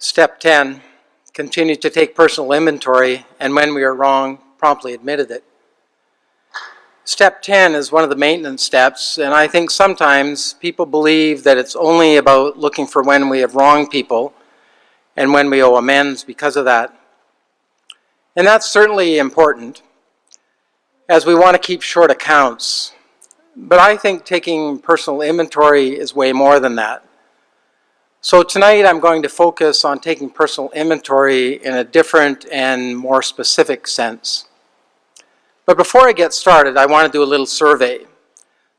Step 10, continue to take personal inventory, and when we are wrong, promptly admitted it. Step 10 is one of the maintenance steps, and I think sometimes people believe that it's only about looking for when we have wronged people and when we owe amends because of that. And that's certainly important, as we want to keep short accounts. But I think taking personal inventory is way more than that. So tonight I'm going to focus on taking personal inventory in a different and more specific sense. But before I get started, I want to do a little survey.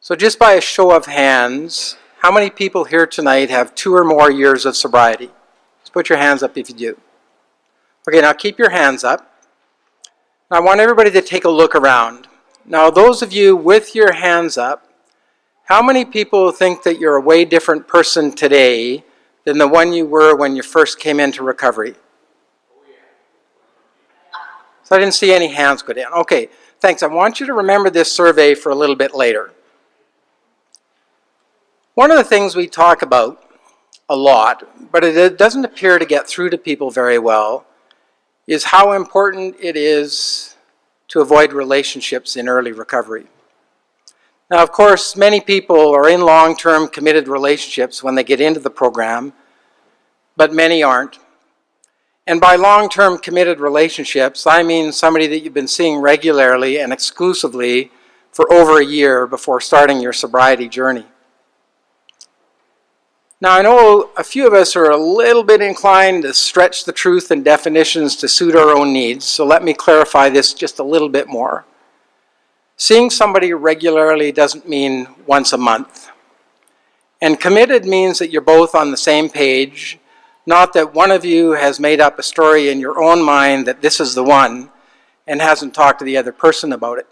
So just by a show of hands, how many people here tonight have 2 or more years of sobriety? Just put your hands up if you do. Okay, now keep your hands up. Now I want everybody to take a look around. Now those of you with your hands up, how many people think that you're a way different person today than the one you were when you first came into recovery? So I didn't see any hands go down. Okay, thanks. I want you to remember this survey for a little bit later. One of the things we talk about a lot, but it doesn't appear to get through to people very well, is how important it is to avoid relationships in early recovery. Now, of course, many people are in long-term committed relationships when they get into the program, but many aren't. And by long-term committed relationships, I mean somebody that you've been seeing regularly and exclusively for over a year before starting your sobriety journey. Now, I know a few of us are a little bit inclined to stretch the truth and definitions to suit our own needs, so let me clarify this just a little bit more. Seeing somebody regularly doesn't mean once a month. And committed means that you're both on the same page, not that one of you has made up a story in your own mind that this is the one and hasn't talked to the other person about it.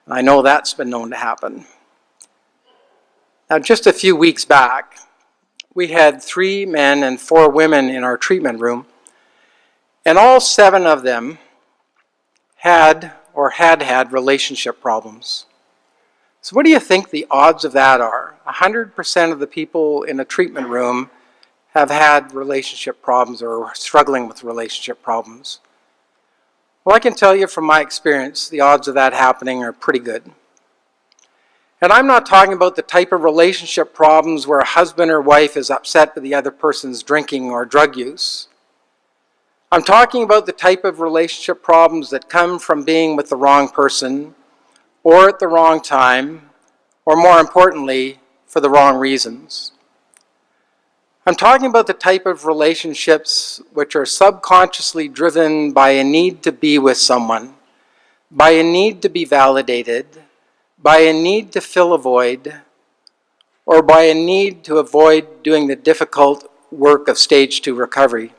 I know that's been known to happen. Now, just a few weeks back, we had 3 men and 4 women in our treatment room, and all 7 of them had relationship problems. So what do you think the odds of that are? 100% of the people in a treatment room have had relationship problems or are struggling with relationship problems. Well, I can tell you from my experience, the odds of that happening are pretty good. And I'm not talking about the type of relationship problems where a husband or wife is upset with the other person's drinking or drug use. I'm talking about the type of relationship problems that come from being with the wrong person, or at the wrong time, or more importantly, for the wrong reasons. I'm talking about the type of relationships which are subconsciously driven by a need to be with someone, by a need to be validated, by a need to fill a void, or by a need to avoid doing the difficult work of stage 2 recovery.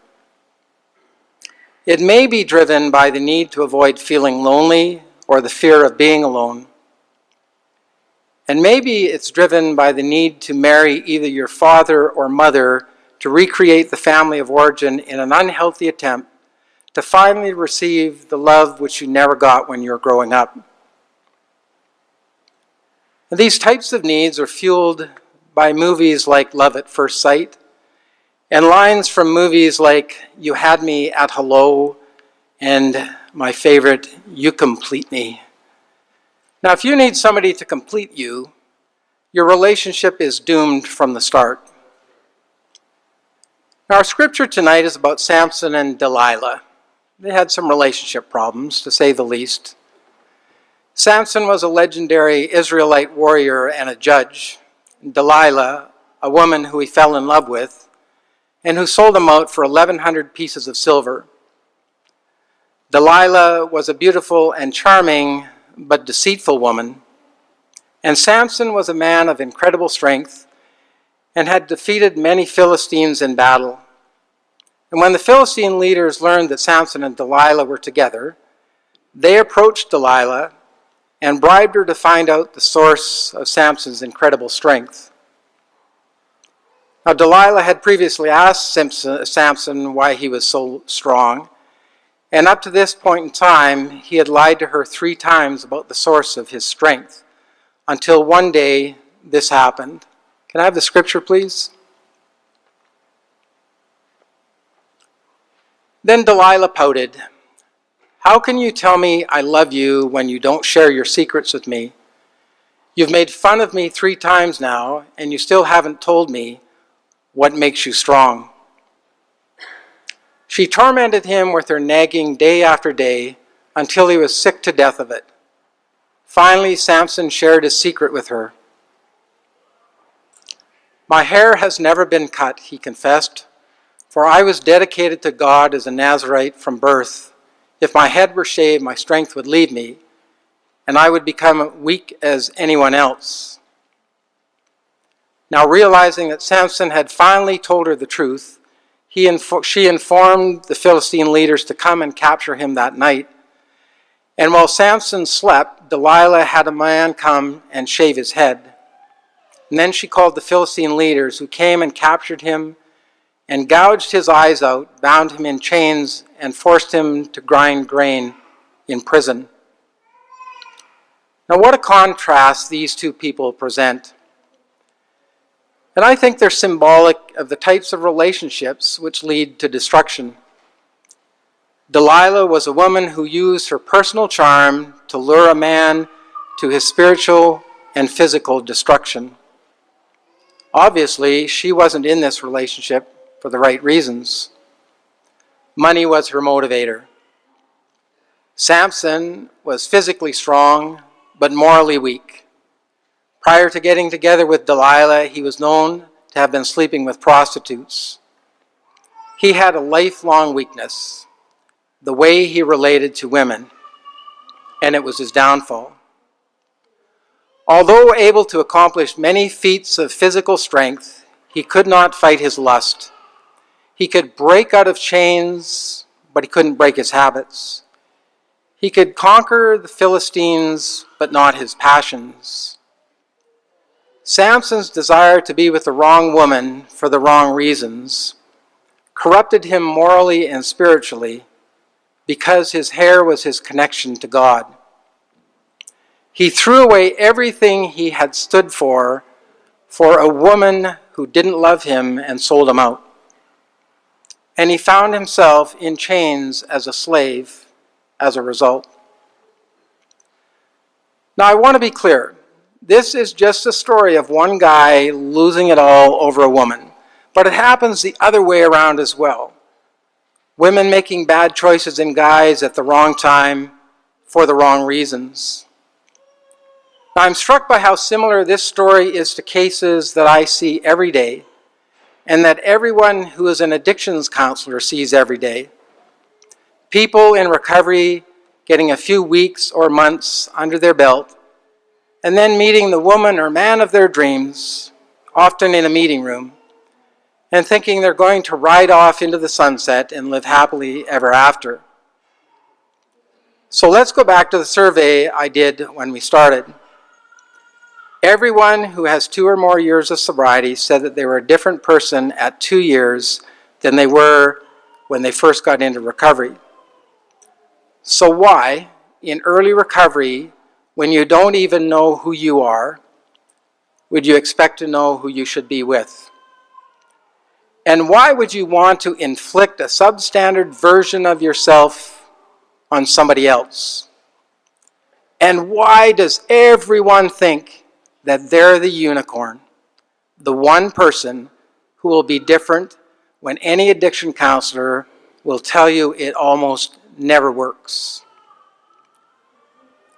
It may be driven by the need to avoid feeling lonely or the fear of being alone. And maybe it's driven by the need to marry either your father or mother to recreate the family of origin in an unhealthy attempt to finally receive the love which you never got when you were growing up. And these types of needs are fueled by movies like Love at First Sight and lines from movies like You Had Me at Hello and my favorite, You Complete Me. Now, if you need somebody to complete you, your relationship is doomed from the start. Now, our scripture tonight is about Samson and Delilah. They had some relationship problems, to say the least. Samson was a legendary Israelite warrior and a judge. Delilah, a woman who he fell in love with, and who sold him out for 1,100 pieces of silver. Delilah was a beautiful and charming but deceitful woman, and Samson was a man of incredible strength and had defeated many Philistines in battle. And when the Philistine leaders learned that Samson and Delilah were together, they approached Delilah and bribed her to find out the source of Samson's incredible strength. Now, Delilah had previously asked Samson why he was so strong, and up to this point in time, he had lied to her 3 times about the source of his strength, until one day this happened. Can I have the scripture, please? Then Delilah pouted. "How can you tell me I love you when you don't share your secrets with me? You've made fun of me 3 times now, and you still haven't told me what makes you strong." She tormented him with her nagging day after day until he was sick to death of it. Finally, Samson shared his secret with her. "My hair has never been cut," he confessed, "for I was dedicated to God as a Nazirite from birth. If my head were shaved, my strength would leave me, and I would become weak as anyone else." Now, realizing that Samson had finally told her the truth, she informed the Philistine leaders to come and capture him that night. And while Samson slept, Delilah had a man come and shave his head. And then she called the Philistine leaders, who came and captured him and gouged his eyes out, bound him in chains, and forced him to grind grain in prison. Now, what a contrast these two people present. And I think they're symbolic of the types of relationships which lead to destruction. Delilah was a woman who used her personal charm to lure a man to his spiritual and physical destruction. Obviously, she wasn't in this relationship for the right reasons. Money was her motivator. Samson was physically strong, but morally weak. Prior to getting together with Delilah, he was known to have been sleeping with prostitutes. He had a lifelong weakness, the way he related to women, and it was his downfall. Although able to accomplish many feats of physical strength, he could not fight his lust. He could break out of chains, but he couldn't break his habits. He could conquer the Philistines, but not his passions. Samson's desire to be with the wrong woman for the wrong reasons corrupted him morally and spiritually because his hair was his connection to God. He threw away everything he had stood for a woman who didn't love him and sold him out. And he found himself in chains as a slave as a result. Now, I want to be clear. This is just a story of one guy losing it all over a woman. But it happens the other way around as well. Women making bad choices in guys at the wrong time for the wrong reasons. Now, I'm struck by how similar this story is to cases that I see every day, and that everyone who is an addictions counselor sees every day. People in recovery getting a few weeks or months under their belt, and then meeting the woman or man of their dreams, often in a meeting room, and thinking they're going to ride off into the sunset and live happily ever after. So let's go back to the survey I did when we started. Everyone who has 2 or more years of sobriety said that they were a different person at 2 years than they were when they first got into recovery. So why, in early recovery, when you don't even know who you are, would you expect to know who you should be with? And why would you want to inflict a substandard version of yourself on somebody else? And why does everyone think that they're the unicorn, the one person who will be different when any addiction counselor will tell you it almost never works?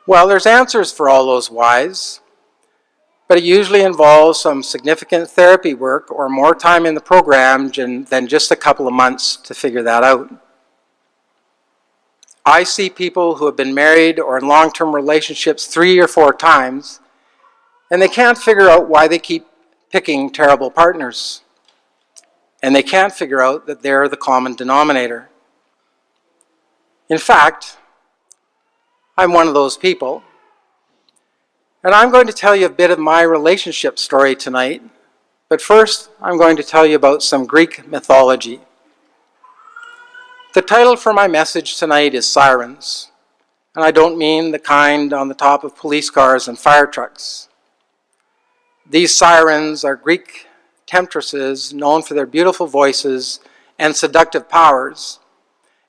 Well, there's answers for all those whys, but it usually involves some significant therapy work or more time in the program than just a couple of months to figure that out. I see people who have been married or in long-term relationships 3 or 4 times, and they can't figure out why they keep picking terrible partners. And they can't figure out that they're the common denominator. In fact, I'm one of those people. And I'm going to tell you a bit of my relationship story tonight. But first, I'm going to tell you about some Greek mythology. The title for my message tonight is Sirens. And I don't mean the kind on the top of police cars and fire trucks. These sirens are Greek temptresses known for their beautiful voices and seductive powers.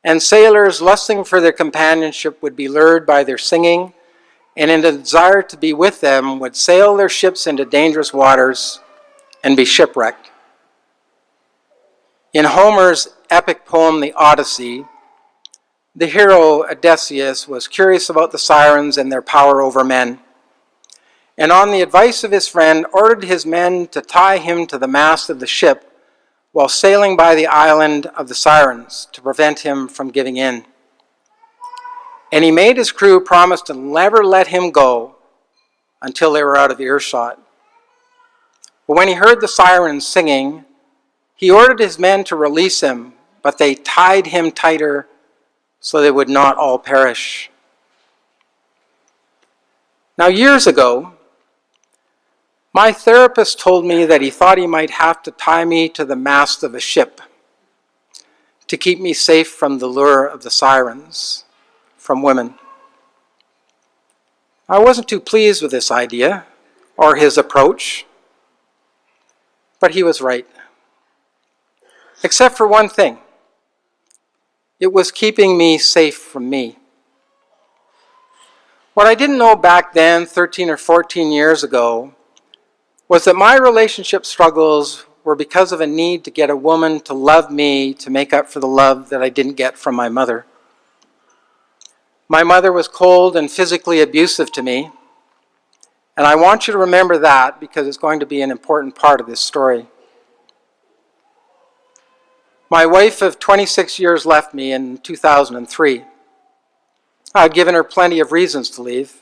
and sailors lusting for their companionship would be lured by their singing, and in a desire to be with them would sail their ships into dangerous waters and be shipwrecked. In Homer's epic poem, The Odyssey, the hero Odysseus was curious about the Sirens and their power over men, and on the advice of his friend, ordered his men to tie him to the mast of the ship while sailing by the island of the Sirens to prevent him from giving in. And he made his crew promise to never let him go until they were out of earshot. But when he heard the Sirens singing, he ordered his men to release him, but they tied him tighter so they would not all perish. Now, years ago, my therapist told me that he thought he might have to tie me to the mast of a ship to keep me safe from the lure of the Sirens, from women. I wasn't too pleased with this idea or his approach, but he was right. Except for one thing. It was keeping me safe from me. What I didn't know back then, 13 or 14 years ago, was that my relationship struggles were because of a need to get a woman to love me to make up for the love that I didn't get from my mother. My mother was cold and physically abusive to me, and I want you to remember that because it's going to be an important part of this story. My wife of 26 years left me in 2003. I'd given her plenty of reasons to leave.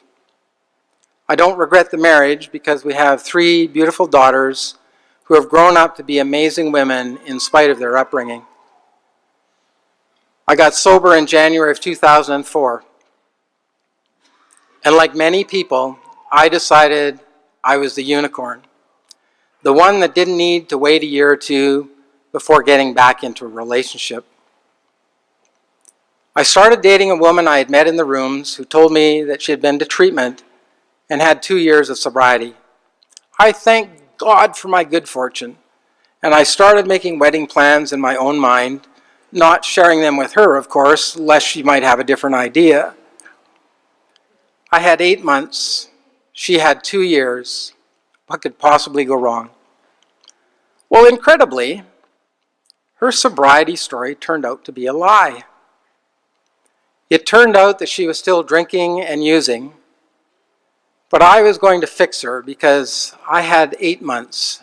I don't regret the marriage because we have 3 beautiful daughters who have grown up to be amazing women in spite of their upbringing. I got sober in January of 2004. And like many people, I decided I was the unicorn, the one that didn't need to wait a year or two before getting back into a relationship. I started dating a woman I had met in the rooms who told me that she had been to treatment and had 2 years of sobriety. I thank God for my good fortune, and I started making wedding plans in my own mind, not sharing them with her, of course, lest she might have a different idea. I had 8 months. She had 2 years. What could possibly go wrong? Well, incredibly, her sobriety story turned out to be a lie. It turned out that she was still drinking and using, but I was going to fix her because I had 8 months,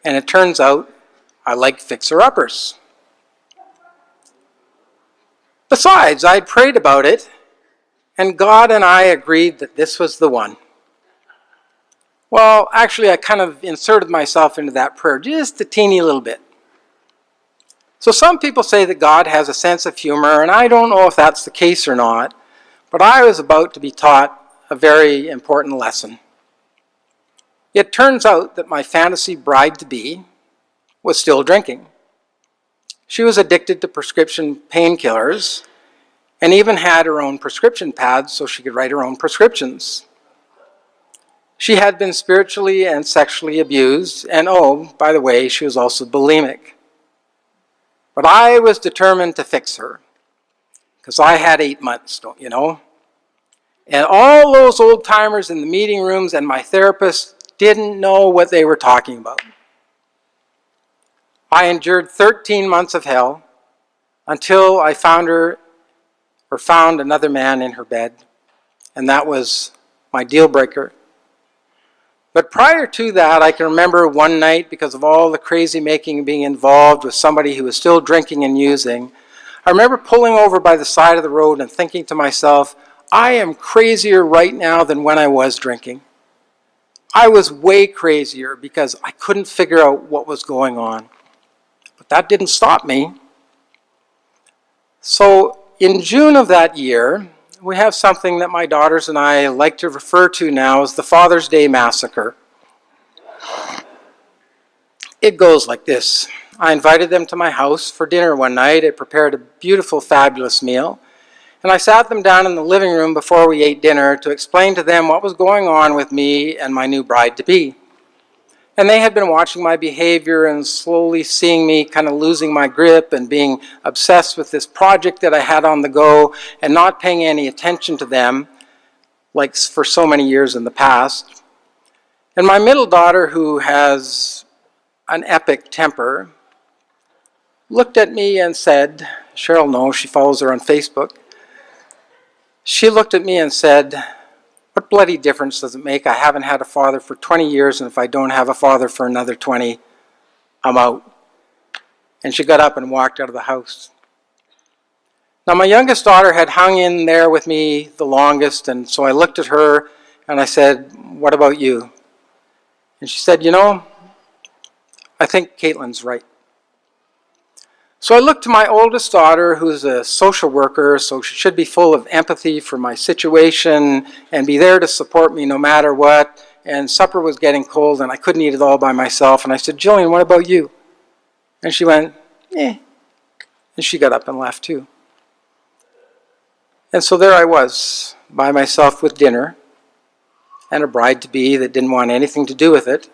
and it turns out I like fixer-uppers. Besides, I'd prayed about it, and God and I agreed that this was the one. Well, actually, I kind of inserted myself into that prayer just a teeny little bit. So some people say that God has a sense of humor, and I don't know if that's the case or not, but I was about to be taught a very important lesson. It turns out that my fantasy bride-to-be was still drinking. She was addicted to prescription painkillers and even had her own prescription pads so she could write her own prescriptions. She had been spiritually and sexually abused, and oh, by the way, she was also bulimic. But I was determined to fix her, because I had 8 months, don't you know? And all those old-timers in the meeting rooms and my therapist didn't know what they were talking about. I endured 13 months of hell until I found another man in her bed, and that was my deal breaker. But prior to that, I can remember one night, because of all the crazy making being involved with somebody who was still drinking and using, I remember pulling over by the side of the road and thinking to myself, I am crazier right now than when I was drinking. I was way crazier because I couldn't figure out what was going on. But that didn't stop me. So in June of that year, we have something that my daughters and I like to refer to now as the Father's Day Massacre. It goes like this. I invited them to my house for dinner one night. I prepared a beautiful, fabulous meal. And I sat them down in the living room before we ate dinner to explain to them what was going on with me and my new bride-to-be. And they had been watching my behavior and slowly seeing me kind of losing my grip and being obsessed with this project that I had on the go and not paying any attention to them like for so many years in the past. And my middle daughter, who has an epic temper, looked at me and said, Cheryl knows, she follows her on Facebook. She looked at me and said, what bloody difference does it make? I haven't had a father for 20 years, and if I don't have a father for another 20, I'm out. And she got up and walked out of the house. Now, my youngest daughter had hung in there with me the longest, and so I looked at her and I said, what about you? And she said, you know, I think Caitlin's right. So I looked to my oldest daughter, who's a social worker, so she should be full of empathy for my situation and be there to support me no matter what. And supper was getting cold and I couldn't eat it all by myself. And I said, Jillian, what about you? And she went, eh. And she got up and left too. And so there I was, by myself with dinner, and a bride-to-be that didn't want anything to do with it,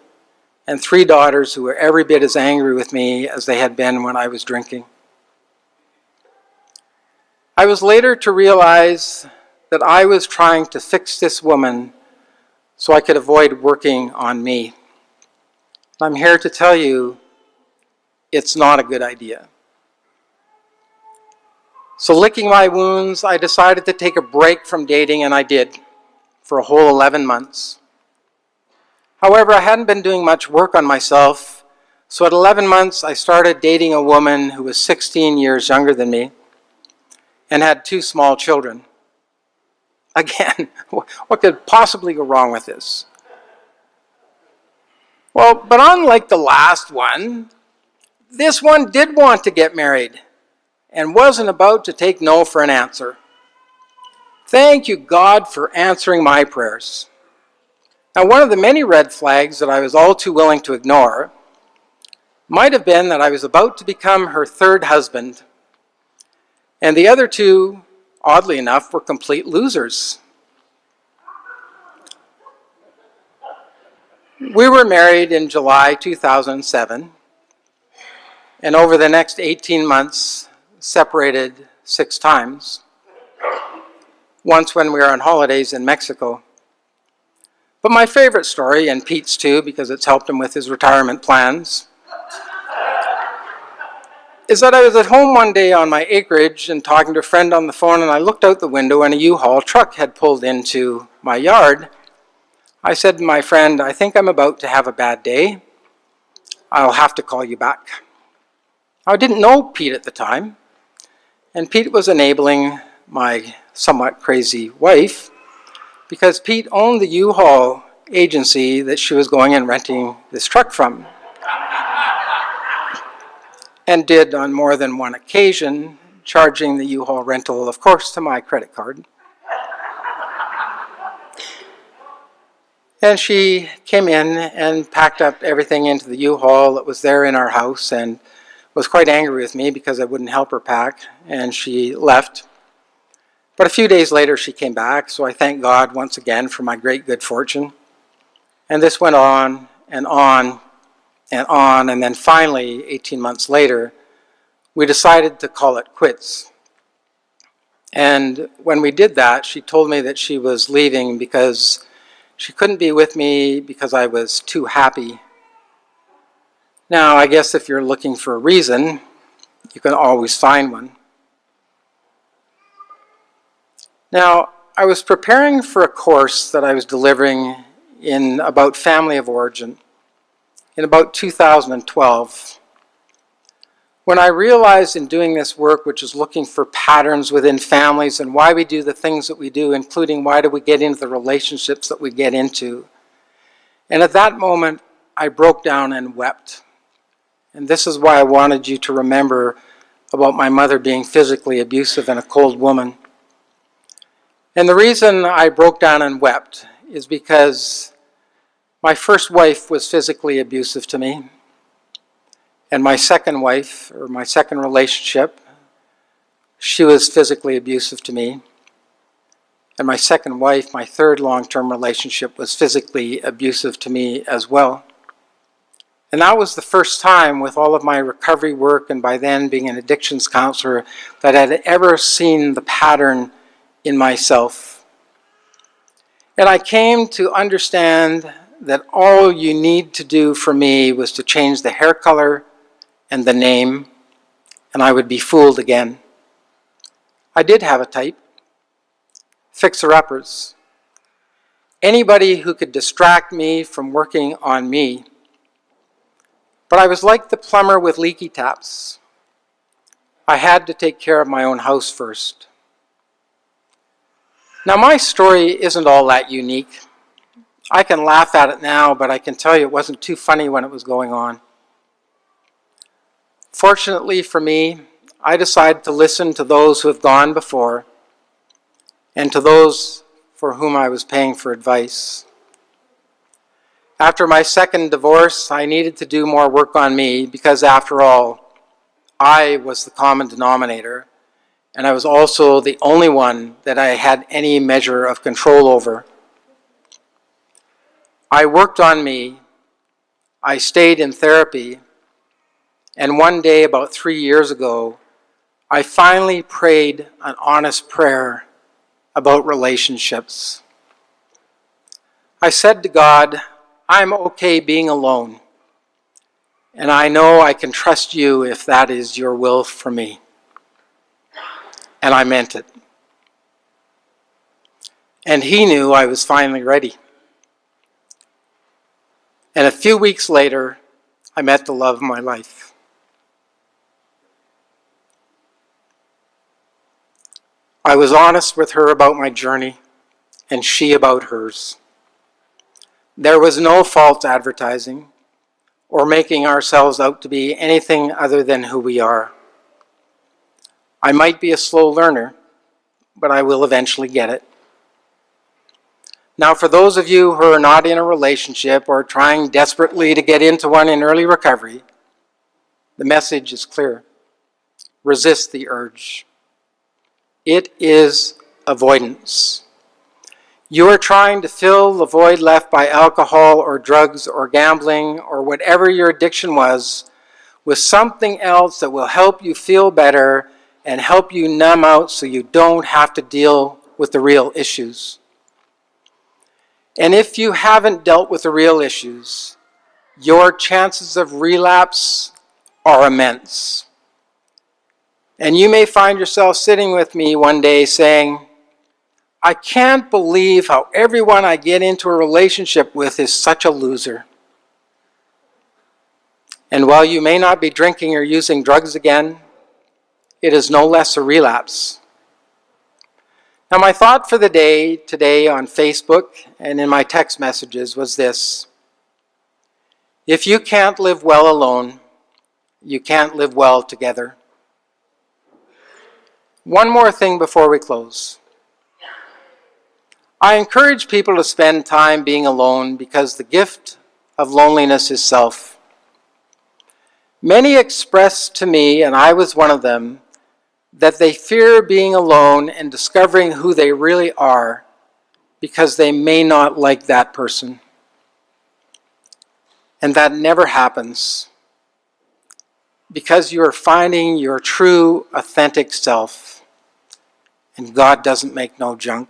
and 3 daughters who were every bit as angry with me as they had been when I was drinking. I was later to realize that I was trying to fix this woman so I could avoid working on me. I'm here to tell you it's not a good idea. So licking my wounds, I decided to take a break from dating, and I did, for a whole 11 months. However, I hadn't been doing much work on myself, so at 11 months I started dating a woman who was 16 years younger than me and had 2 small children. Again, what could possibly go wrong with this? Well, but unlike the last one, this one did want to get married and wasn't about to take no for an answer. Thank you, God, for answering my prayers. Now, one of the many red flags that I was all too willing to ignore might have been that I was about to become her 3rd husband, and the other 2, oddly enough, were complete losers. We were married in July 2007, and over the next 18 months, separated 6 times. Once when we were on holidays in Mexico. But my favorite story, and Pete's too, because it's helped him with his retirement plans, is that I was at home one day on my acreage and talking to a friend on the phone, and I looked out the window and a U-Haul truck had pulled into my yard. I said to my friend, I think I'm about to have a bad day. I'll have to call you back. I didn't know Pete at the time, and Pete was enabling my somewhat crazy wife because Pete owned the U-Haul agency that she was going and renting this truck from, and did on more than one occasion, charging the U-Haul rental, of course, to my credit card. And she came in and packed up everything into the U-Haul that was there in our house and was quite angry with me because I wouldn't help her pack, and she left. But a few days later she came back, so I thank God once again for my great good fortune. And this went on and on and on, and then finally, 18 months later, we decided to call it quits. And when we did that, she told me that she was leaving because she couldn't be with me because I was too happy. Now, I guess if you're looking for a reason, you can always find one. Now, I was preparing for a course that I was delivering about family of origin in about 2012, when I realized in doing this work, which is looking for patterns within families and why we do the things that we do, including why do we get into the relationships that we get into. And at that moment, I broke down and wept. And this is why I wanted you to remember about my mother being physically abusive and a cold woman. And the reason I broke down and wept is because my first wife was physically abusive to me. And my second wife, or my second relationship, she was physically abusive to me. And my second wife, my third long-term relationship, was physically abusive to me as well. And that was the first time with all of my recovery work and by then being an addictions counselor that I'd ever seen the pattern in myself. And I came to understand that all you need to do for me was to change the hair color and the name, and I would be fooled again. I did have a type, fixer-uppers. Anybody who could distract me from working on me. But I was like the plumber with leaky taps. I had to take care of my own house first. Now my story isn't all that unique. I can laugh at it now, but I can tell you it wasn't too funny when it was going on. Fortunately for me, I decided to listen to those who have gone before and to those for whom I was paying for advice. After my second divorce, I needed to do more work on me because, after all, I was the common denominator, and I was also the only one that I had any measure of control over. I worked on me, I stayed in therapy, and one day about 3 years ago, I finally prayed an honest prayer about relationships. I said to God, I'm okay being alone, and I know I can trust you if that is your will for me. And I meant it. And he knew I was finally ready. And a few weeks later, I met the love of my life. I was honest with her about my journey, and she about hers. There was no false advertising or making ourselves out to be anything other than who we are. I might be a slow learner, but I will eventually get it. Now, for those of you who are not in a relationship or trying desperately to get into one in early recovery, the message is clear. Resist the urge. It is avoidance. You are trying to fill the void left by alcohol or drugs or gambling or whatever your addiction was with something else that will help you feel better and help you numb out so you don't have to deal with the real issues. And if you haven't dealt with the real issues, your chances of relapse are immense. And you may find yourself sitting with me one day saying, I can't believe how everyone I get into a relationship with is such a loser. And while you may not be drinking or using drugs again, it is no less a relapse. Now, my thought for the day today on Facebook and in my text messages was this: if you can't live well alone, you can't live well together. One more thing before we close. I encourage people to spend time being alone because the gift of loneliness is self. Many express to me, and I was one of them, that they fear being alone and discovering who they really are because they may not like that person. And that never happens because you are finding your true, authentic self, and God doesn't make no junk.